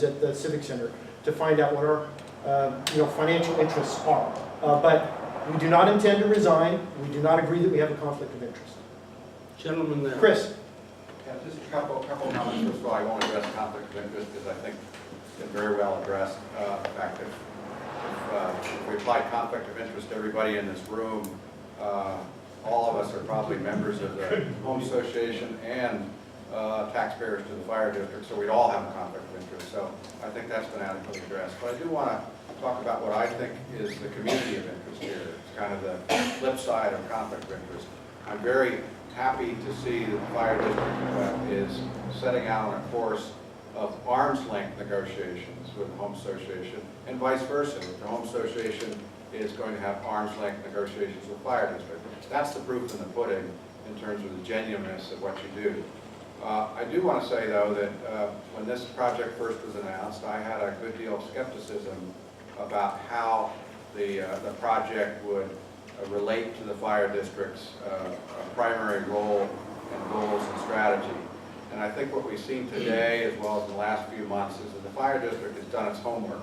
at the Civic Center to find out what our financial interests are. But we do not intend to resign. We do not agree that we have a conflict of interest. Gentleman there. Chris. Yeah, just a couple comments. First of all, I won't address conflict of interest because I think it's been very well addressed. The fact that if we applied conflict of interest to everybody in this room, all of us are probably members of the Home Association and taxpayers to the fire district, so we'd all have a conflict of interest. So I think that's been adequately addressed. But I do want to talk about what I think is the community of interest here. It's kind of the flip side of conflict of interest. I'm very happy to see that the fire district is setting out on a course of arm's length negotiations with the Home Association and vice versa. The Home Association is going to have arm's length negotiations with the fire district. That's the proof in the pudding in terms of the genuineness of what you do. I do want to say, though, that when this project first was announced, I had a good deal of skepticism about how the project would relate to the fire district's primary role and goals and strategy. And I think what we've seen today, as well as in the last few months, is that the fire district has done its homework.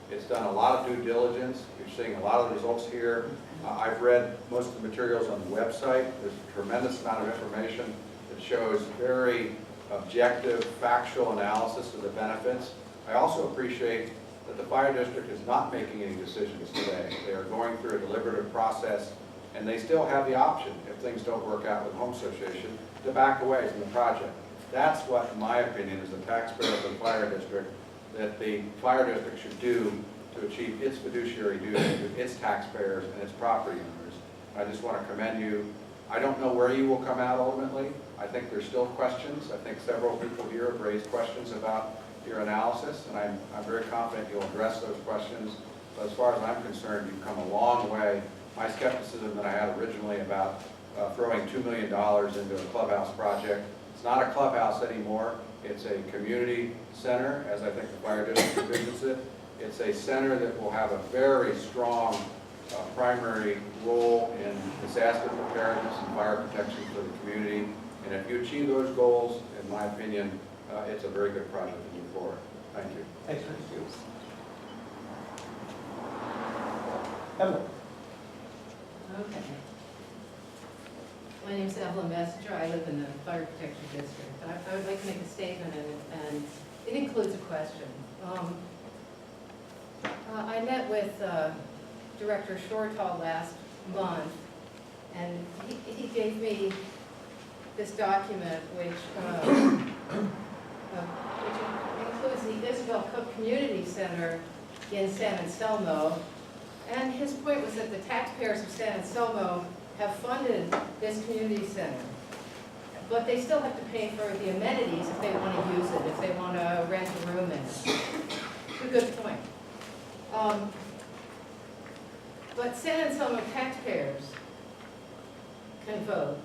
It's done a lot of due diligence. You're seeing a lot of the results here. I've read most of the materials on the website. There's a tremendous amount of information that shows very objective, factual analysis of the benefits. I also appreciate that the fire district is not making any decisions today. They are going through a deliberative process, and they still have the option, if things don't work out with the Home Association, to back away from the project. That's what, in my opinion, as a taxpayer of the fire district, that the fire district should do to achieve its fiduciary duty to its taxpayers and its property owners. I just want to commend you. I don't know where you will come out ultimately. I think there's still questions. I think several people here have raised questions about your analysis, and I'm very confident you'll address those questions. But as far as I'm concerned, you've come a long way. My skepticism that I had originally about throwing $2 million into a clubhouse project, it's not a clubhouse anymore. It's a community center, as I think the fire district envisions it. It's a center that will have a very strong primary role in disaster preparedness and fire protection for the community. And if you achieve those goals, in my opinion, it's a very good project to move forward. Thank you. Thank you. Evelyn. Okay. My name is Evelyn Messenger. I live in the Fire Protection District. I would like to make a statement, and it includes a question. I met with Director Shortall last month, and he gave me this document which includes the Isabel Cook Community Center in San Anselmo. And his point was that the taxpayers of San Anselmo have funded this community center, but they still have to pay for the amenities if they want to use it, if they want to rent a room in it. It's a good point. But San Anselmo taxpayers can vote.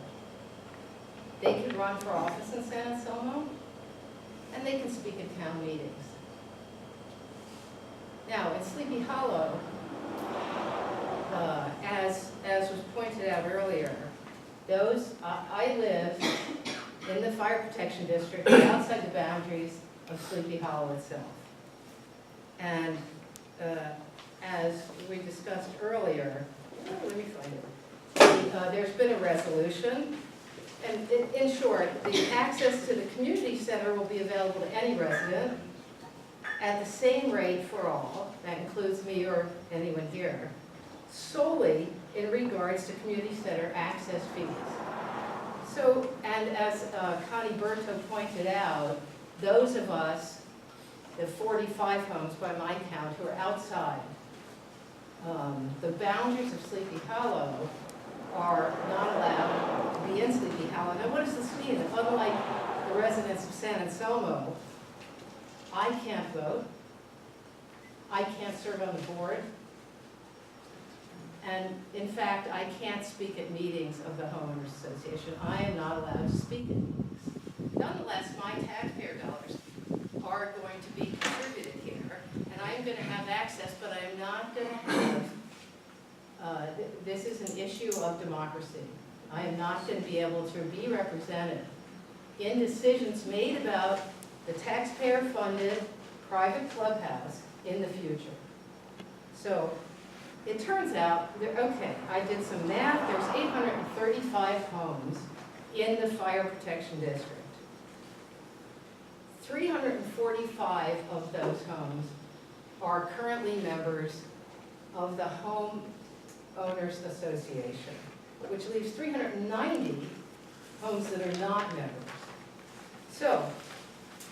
They can run for office in San Anselmo, and they can speak at town meetings. Now, in Sleepy Hollow, as was pointed out earlier, I live in the fire protection district outside the boundaries of Sleepy Hollow itself. And as we discussed earlier, let me find it. There's been a resolution, and in short, the access to the community center will be available to any resident at the same rate for all, that includes me or anyone here, solely in regards to community center access fees. So, and as Connie Berto pointed out, those of us, the 45 homes by my count, who are outside the boundaries of Sleepy Hollow, are not allowed to be in Sleepy Hollow. Now, what does this mean? Unlike the residents of San Anselmo, I can't vote, I can't serve on the board, and in fact, I can't speak at meetings of the homeowners association. I am not allowed to speak at meetings. Nonetheless, my taxpayer dollars are going to be contributed here, and I am going to have access, but I am not going to have, this is an issue of democracy. I am not going to be able to be represented in decisions made about the taxpayer-funded private clubhouse in the future. So it turns out, okay, I did some math, there's 835 homes in the fire protection district. 345 of those homes are currently members of the Home Owners Association, which leaves 390 homes that are not members. So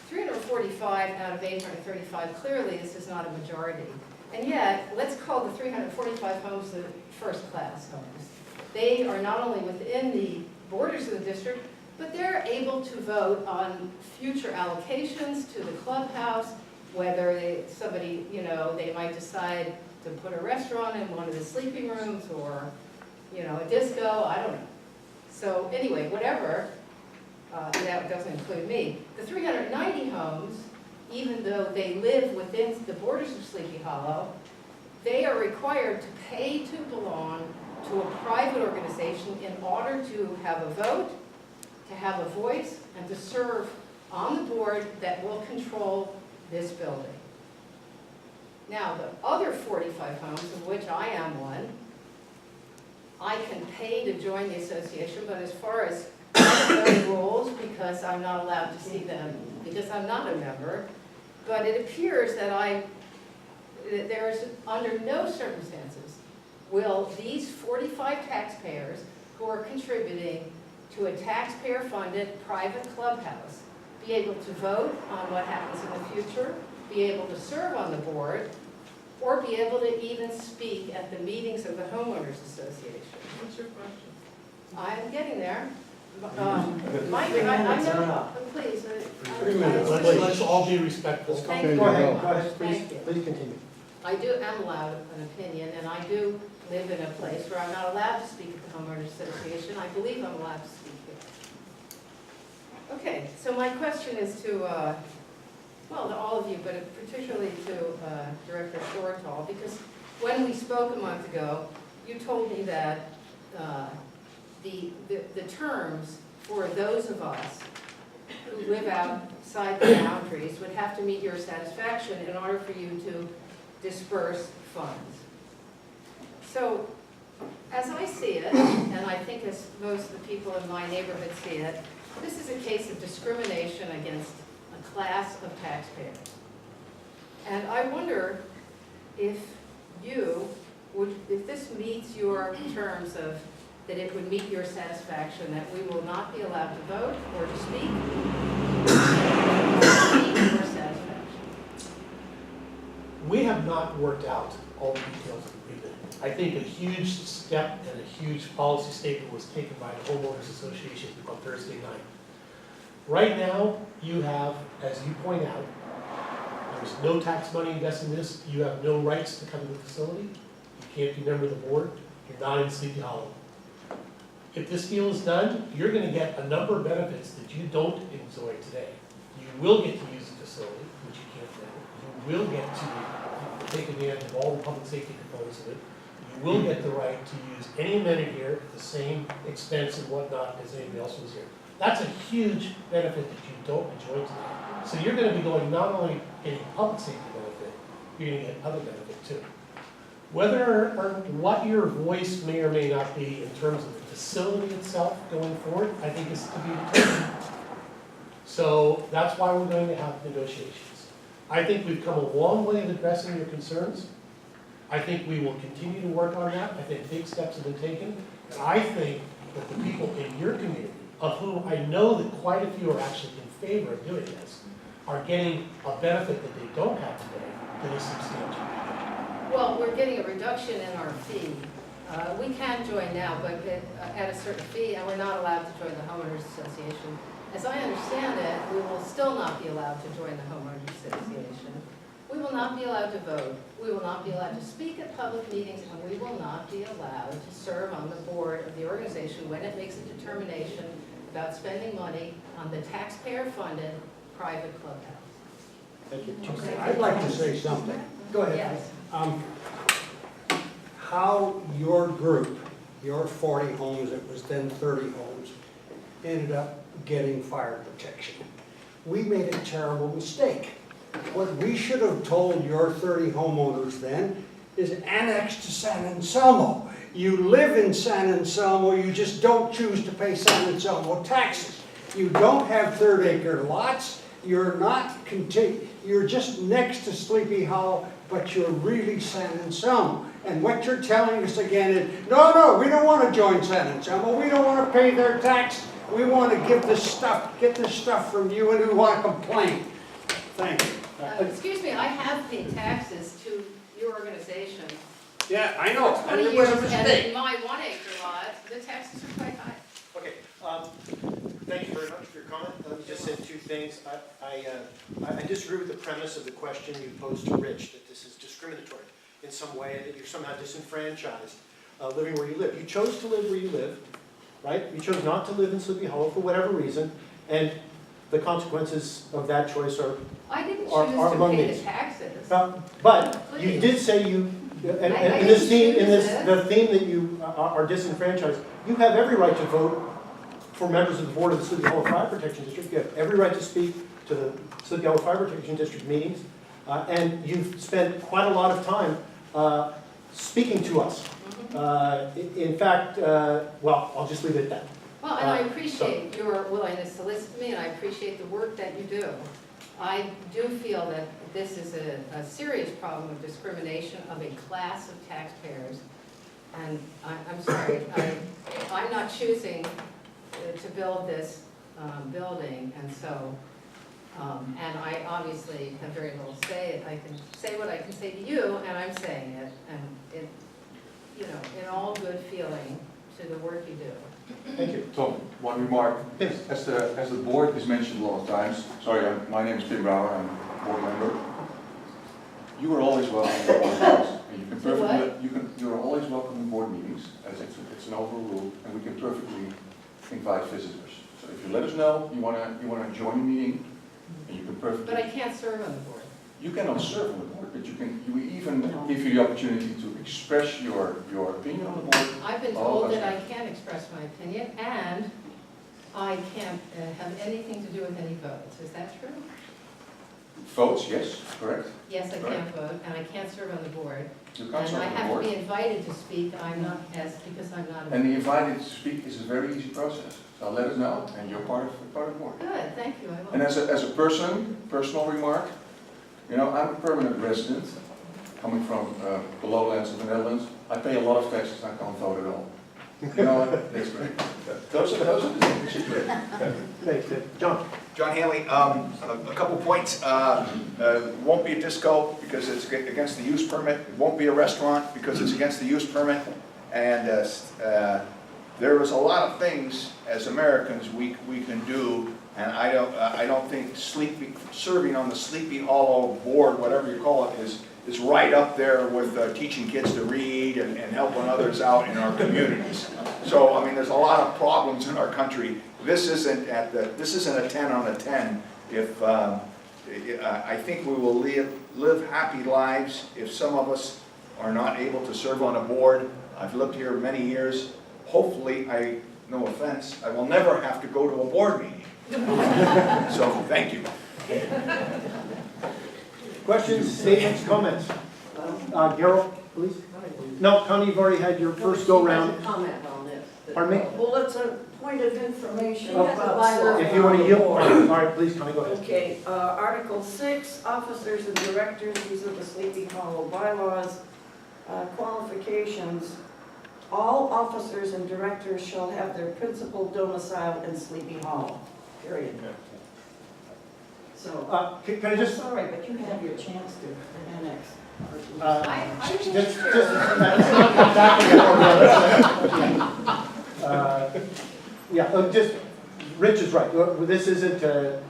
345 out of 835, clearly this is not a majority. And yet, let's call the 345 homes the first-class homes. They are not only within the borders of the district, but they're able to vote on future allocations to the clubhouse, whether somebody, they might decide to put a restaurant in one of the sleeping rooms or, a disco, I don't know. So anyway, whatever, that doesn't include me. The 390 homes, even though they live within the borders of Sleepy Hollow, they are required to pay to belong to a private organization in order to have a vote, to have a voice, and to serve on the board that will control this building. Now, the other 45 homes, of which I am one, I can pay to join the association, but as far as the rules, because I'm not allowed to see them, because I'm not a member, but it appears that there's under no circumstances will these 45 taxpayers who are contributing to a taxpayer-funded private clubhouse be able to vote on what happens in the future, be able to serve on the board, or be able to even speak at the meetings of the Homeowners Association. What's your question? I'm getting there. Mike, I know, please. 3 minutes. Let's all be respectful. Thank you. Go ahead, please, Thank you. please continue. am allowed an opinion, and I do live in a place where I'm not allowed to speak at the Homeowners Association. I believe I'm allowed to speak here. Okay, so my question is to, well, to all of you, but particularly to Director Shortall, because when we spoke a month ago, you told me that the terms for those of us who live outside the boundaries would have to meet your satisfaction in order for you to disperse funds. So, as I see it, and I think as most of the people in my neighborhood see it, this is a case of discrimination against a class of taxpayers. And I wonder if if this meets your terms of, that it would meet your satisfaction, that we will not be allowed to vote or to speak, meet your satisfaction. We have not worked out all the details of the agreement. I think a huge step and a huge policy statement was taken by the Homeowners Association on Thursday night. Right now, you have, as you point out, there's no tax money invested in this. You have no rights to come to the facility. You can't be a member of the board. You're not in Sleepy Hollow. If this deal is done, you're going to get a number of benefits that you don't enjoy today. You will get to use the facility, which you can't now. You will get to take advantage of all the public safety components of it. You will get the right to use any amenity here at the same expense and whatnot as anybody else was here. That's a huge benefit that you don't enjoy today. So you're going to be going not only getting public safety benefit, you're going to get other benefit too. Whether or what your voice may or may not be in terms of the facility itself going forward, I think is to be determined. So that's why we're going to have negotiations. I think we've come a long way in addressing your concerns. I think we will continue to work on that. I think big steps have been taken. And I think that the people in your community, of whom I know that quite a few are actually in favor of doing this, are getting a benefit that they don't have today that is substantial. Well, we're getting a reduction in our fee. We can join now, but at a certain fee, and we're not allowed to join the Homeowners Association. As I understand it, we will still not be allowed to join the Homeowners Association. We will not be allowed to vote. We will not be allowed to speak at public meetings, and we will not be allowed to serve on the board of the organization when it makes a determination about spending money on the taxpayer-funded private clubhouse. Thank you. Okay, I'd like to say something. Go ahead. Yes. How your group, your 40 homes, it was then 30 homes, ended up getting fire protection. We made a terrible mistake. What we should have told your 30 homeowners then is annex to San Anselmo. You live in San Anselmo, you just don't choose to pay San Anselmo taxes. You don't have third-acre lots, you're just next to Sleepy Hollow, but you're really San Anselmo. And what you're telling us again is, no, we don't want to join San Anselmo, we don't want to pay their tax, we want to get this stuff from you, and we want to complain. Thank you. Excuse me, I have paid taxes to your organization. Yeah, I know, For and 20 it was a years, and mistake. in my 1 acre lot, the taxes are quite high. Okay, thank you very much for your comment. Let me just say two things. I disagree with the premise of the question you posed to Rich, that this is discriminatory in some way, that you're somehow disenfranchised living where you live. You chose to live where you live, right? You chose not to live in Sleepy Hollow for whatever reason, and the consequences of that choice are I didn't Are choose to among pay these. the taxes. But you did say you, and I in this didn't theme, in choose this, the theme that you are disenfranchised, you have every right to vote for members of the board of the Sleepy Hollow Fire Protection District. You have every right to speak to the Sleepy Hollow Fire Protection District meetings. And you've spent quite a lot of time speaking to us. In fact, well, I'll just leave it at that. Well, and I appreciate your willingness to listen to me, and I appreciate the work that you do. I do feel that this is a serious problem of discrimination of a class of taxpayers. And I'm sorry, I'm not choosing to build this building, and so, and I obviously have very little say. I can say what I can say to you, and I'm saying it, and it, you know, in all good feeling to the work you do. Thank you. Tom, one remark. Yes. As the board is mentioned a lot of times, sorry, my name is Pim Brouwer, I'm a board member. You are always welcome to board meetings. And you can perfectly, you are always welcome to board meetings, as it's an overall rule, and we can perfectly invite visitors. So if you let us know you wanna join a meeting, and you can perfectly. But I can't serve on the board. You cannot serve on the board, but we even give you the opportunity to express your opinion on the board. I've been told that I can express my opinion, and I can't have anything to do with any votes. Is that true? Votes, yes, correct. Yes, I can't vote, and I can't serve on the board. You And can't I serve on the have to board. be invited to speak, I'm not, because I'm not a. And the invited to speak is a very easy process. So let us know, and you're part of the board. Good, thank you, I will. And as a personal remark, you know, I'm a permanent resident, coming from the lowlands of the Netherlands. I pay a lot of taxes, and I can't vote at all. You know what? That's great. Those are the things you do. Thanks, Tim. John. John Hanley, a couple points. Won't be a disco because it's against the use permit. It won't be a restaurant because it's against the use permit. And there is a lot of things as Americans we can do, and I don't think serving on the Sleepy Hollow board, whatever you call it, is right up there with teaching kids to read and helping others out in our communities. So I mean, there's a lot of problems in our country. This isn't a 10 on a 10. If I think we will live happy lives if some of us are not able to serve on a board. I've lived here many years. Hopefully, no offense, I will never have to go to a board meeting. So thank you. Questions, statements, comments? Gerald, please? No, Connie, you've already had your first go-round. Comment on this. Pardon me? Well, it's a point of information Oh, about. If you want to yield, all right, please, Connie, go ahead. Okay, Article 6, officers and directors, these are the Sleepy Hollow bylaws. Qualifications, all officers and directors shall have their principal domicile in Sleepy Hollow, period. So, Can I just, sorry, but you have your chance to annex. I just, changed that's yours. not exactly yeah, just, Rich is right. This isn't a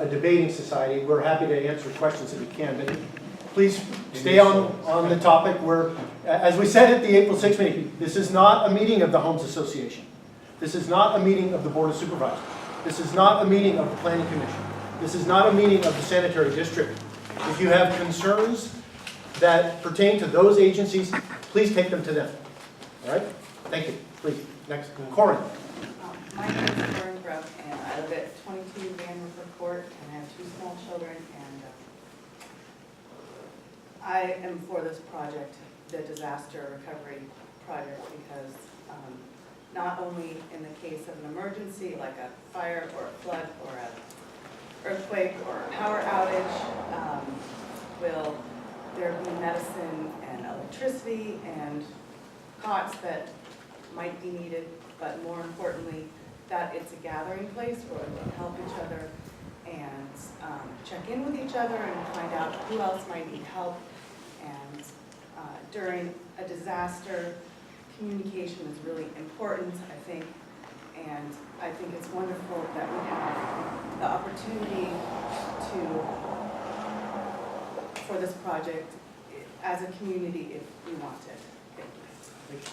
debating society. We're happy to answer questions if we can, but please stay on the topic. As we said at the April 6th meeting, this is not a meeting of the Homes Association. This is not a meeting of the Board of Supervisors. This is not a meeting of the Planning Commission. This is not a meeting of the Sanitary District. If you have concerns that pertain to those agencies, please take them to them. All right? Thank you. Please. Next. Corin. My name is Corin Brook, and I live at 22 Van River Court, and I have 2 small children, and I am for this project, the disaster recovery project, because not only in the case of an emergency, like a fire or a flood or an earthquake or a power outage, will there be medicine and electricity and cots that might be needed, but more importantly, that it's a gathering place where we can help each other and check in with each other and find out who else might need help. And during a disaster, communication is really important, I think, and I think it's wonderful that we have the opportunity for this project as a community if we want it. Thank you.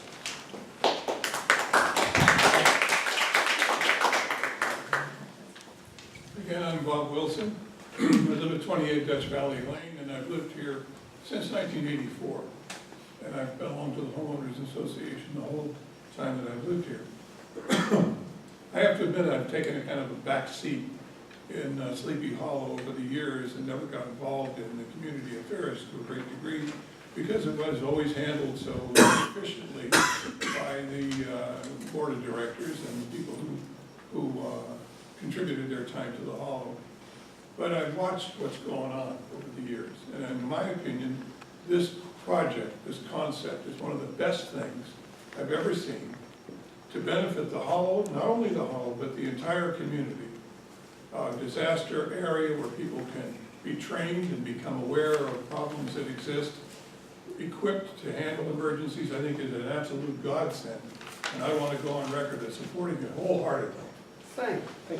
Again, I'm Bob Wilson. I live at 28 Dutch Valley Lane, and I've lived here since 1984. And I've belonged to the Homeowners Association the whole time that I've lived here. I have to admit I've taken a kind of a back seat in Sleepy Hollow over the years and never got involved in the community affairs to a great degree because it was always handled so efficiently by the board of directors and the people who contributed their time to the Hollow. But I've watched what's going on over the years, and in my opinion, this project, this concept, is one of the best things I've ever seen to benefit the Hollow, not only the Hollow, but the entire community. Disaster area where people can be trained and become aware of problems that exist, equipped to handle emergencies, I think is an absolute godsend. And I want to go on record as supporting it wholeheartedly. Thank you.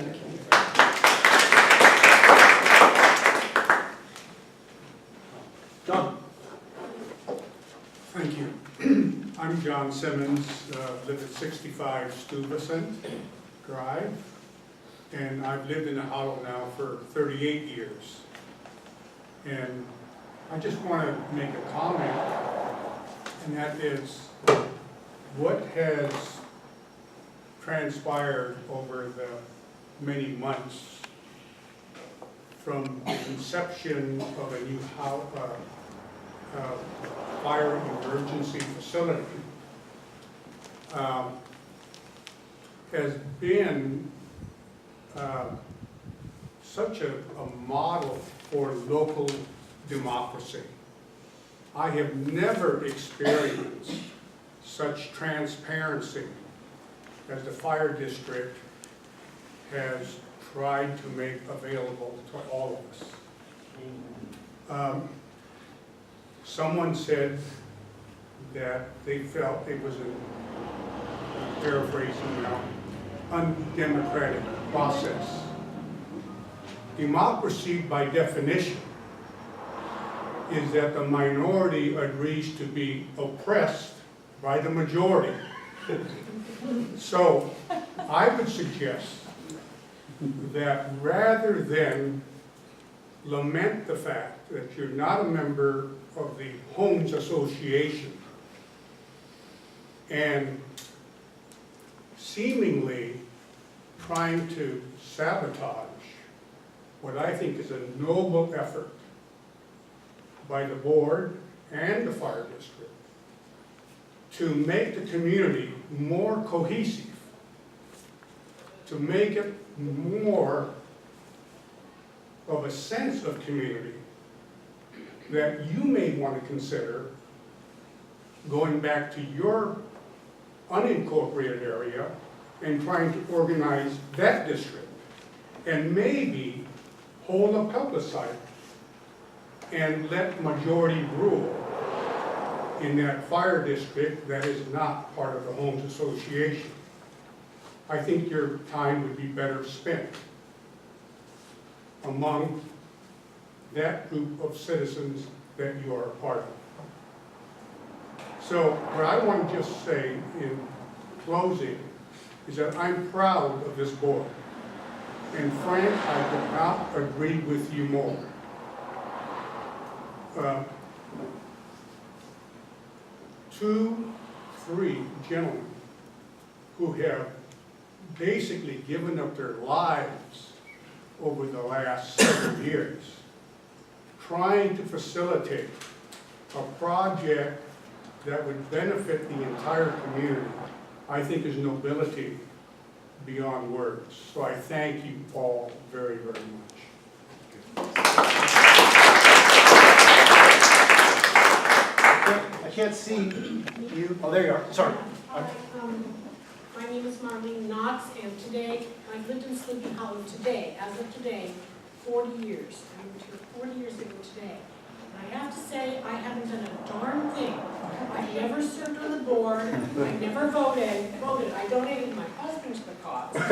John? Thank you. I'm John Simmons, live at 65 Stuyvesant Drive, and I've lived in the Hollow now for 38 years. And I just want to make a comment, and that is what has transpired over the many months from the conception of a new fire emergency facility has been such a model for local democracy. I have never experienced such transparency as the fire district has tried to make available to all of us. Someone said that they felt it was paraphrasing now, undemocratic process. Democracy, by definition, is that the minority agrees to be oppressed by the majority. So I would suggest that rather than lament the fact that you're not a member of the Homes Association and seemingly trying to sabotage what I think is a noble effort by the board and the fire district to make the community more cohesive, to make it more of a sense of community, that you may want to consider going back to your unincorporated area and trying to organize that district and maybe hold a plebiscite and let majority rule in that fire district that is not part of the Homes Association. I think your time would be better spent among that group of citizens that you are a part of. So what I want to just say in closing is that I'm proud of this board. And Frank, I could not agree with you more. Three gentlemen who have basically given up their lives over the last several years trying to facilitate a project that would benefit the entire community, I think is nobility beyond words. So I thank you all very, very much. I can't see you. Oh, there you are. Sorry. Hi, my name is Marlene Knox, and today, I've lived in Sleepy Hollow today, as of today, 40 years. I moved here 40 years ago today. And I have to say, I haven't done a darn thing. I've never served on the board, I never voted. I donated my husband to the cause. But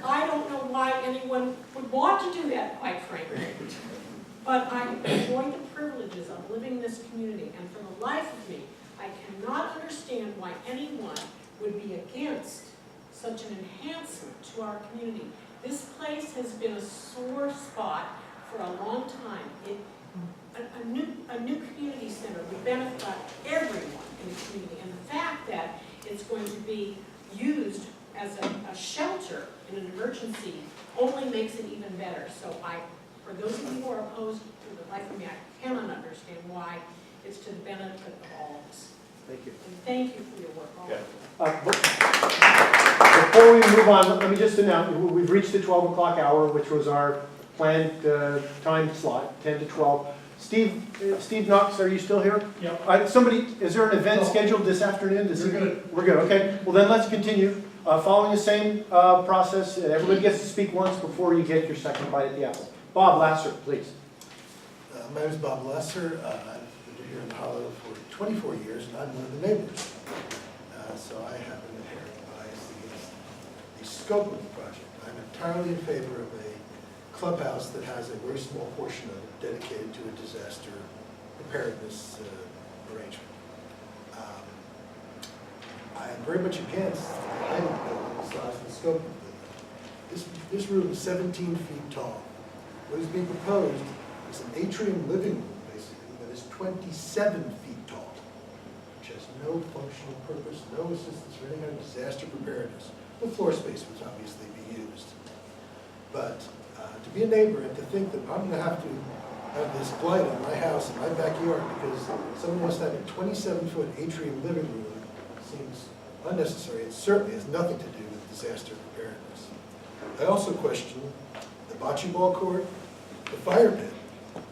I don't know why anyone would want to do that, quite frankly. But I enjoy the privileges of living in this community, and for the life of me, I cannot understand why anyone would be against such an enhancement to our community. This place has been a sore spot for a long time. A new community center would benefit everyone in the community, and the fact that it's going to be used as a shelter in an emergency only makes it even better. So for those of you who are opposed to the life of me, I cannot understand why it's to the benefit of all of us. Thank you. And thank you for your work, all of you. Before we move on, let me just announce, we've reached the 12 o'clock hour, which was our planned time slot, 10 to 12. Steve Knox, are you still here? Yep. Is there an event scheduled this afternoon? We're good. We're good, okay. Well then, let's continue. Following the same process, everybody gets to speak once before you get your second bite at the apple. Bob Lasser, please. My name is Bob Lesser. I've lived here in Hollow for 24 years, and I'm one of the neighbors. So I have an inherent bias against the scope of the project. I'm entirely in favor of a clubhouse that has a very small portion of it dedicated to a disaster preparedness arrangement. I am very much against the height of the building, the size and the scope of the building. This room is 17 feet tall. What is being proposed is an atrium living room, basically, that is 27 feet tall, which has no functional purpose, no assistance for any kind of disaster preparedness. The floor space would obviously be used. But to be a neighbor and to think that I'm going to have this blight on my house in my backyard because someone wants to have a 27-foot atrium living room seems unnecessary. It certainly has nothing to do with disaster preparedness. I also question the bocce ball court, the fire pit,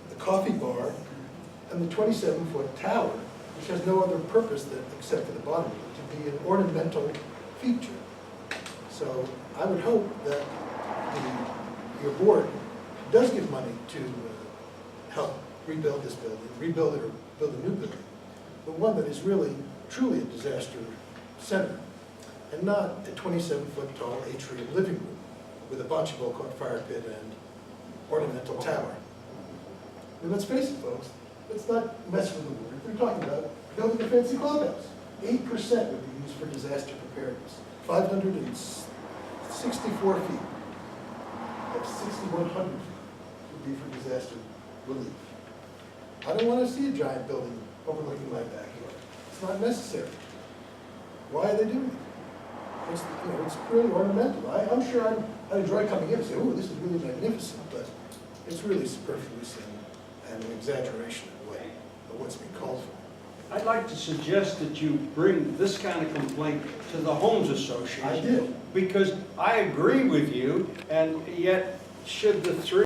the coffee bar, and the 27-foot tower, which has no other purpose except for the bottom to be an ornamental feature. So I would hope that your board does give money to help rebuild this building, rebuild it or build a new building, but one that is really, truly a disaster center, and not a 27-foot tall atrium living room with a bocce ball court, fire pit, and ornamental tower. I mean, let's face it, folks, let's not mess with the word. We're talking about building a fancy clubhouse. 8% would be used for disaster preparedness. 564 feet of 6,100 feet would be for disaster relief. I don't want to see a giant building overlooking my backyard. It's not necessary. Why are they doing it? It's purely ornamental. I'm sure I'd enjoy coming in and say, oh, this is really magnificent, but it's really superfluous and an exaggeration of what's being called for. I'd like to suggest that you bring this kind of complaint to the Homes Association. I did. Because I agree with you, and yet should the three